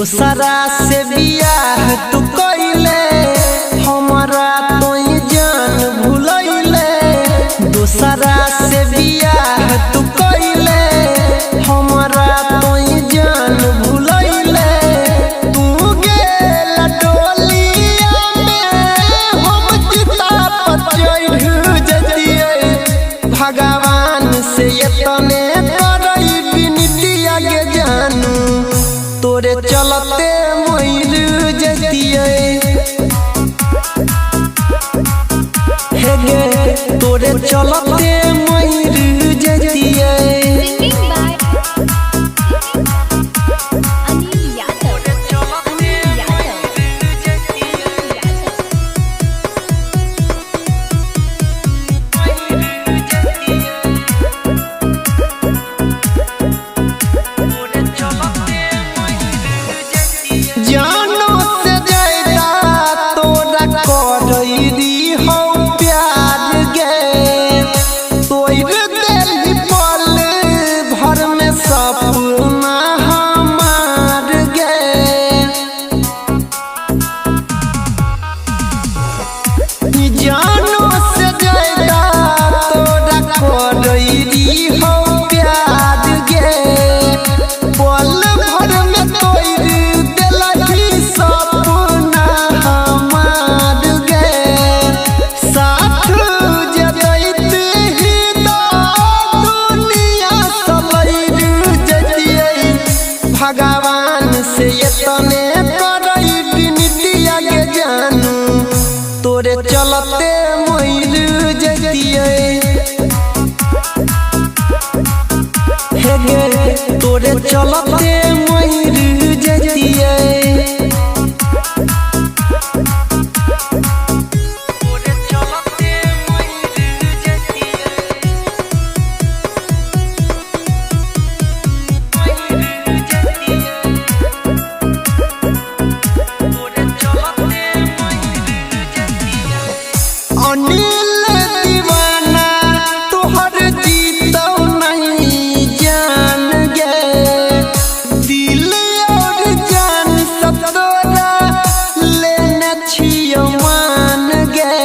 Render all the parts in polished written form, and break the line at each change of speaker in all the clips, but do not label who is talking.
दूसरा से बियाह तू कइले हमरा तोई जान भुलैले। दूसरा से बियाह तू कइले हमरा तोई जान भुलैले। तू गेला डोलिया में हम चिता पर चढ़ जतिए। भगवान से एतने करई बिनतिया के जानू तोरे चलते मइल जतिए। हे गे तोरे चलते मइल जतिए। जानो से ज्यादा तोरा करई हो प्यार गे। तोर दिल पल भर में सपना हमार गे। जानो से ज्यादा तोरा करई हो प्यार गे। पल भर में तोर सपना हमार गे। साथ जदैत ही तो दुनिया सबैर जतिए। भगवान से एतने करई बिनतिया के जानू तोरे चलते मइल जतिए। हे गे तोरे चलते मइल जतिए। अनिल दीवाना तोहर जीतौ नहीं जान गे। दिल और जान सब तोरा लेने छियौ मान गे।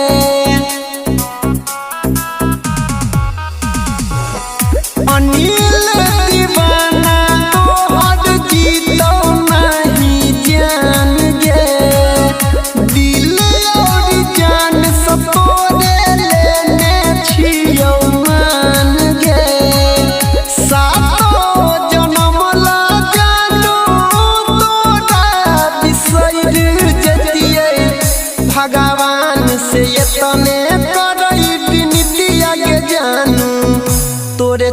अनिल दीवाना तोहर जीतौ नहीं जान गे। दिल और जान सब तोरे लेने छियौ मान गे। सातो जन्म ला जानू तोरा बिसैर जतिए। भगवान से एतने करई बिनतिया के जानू तोरे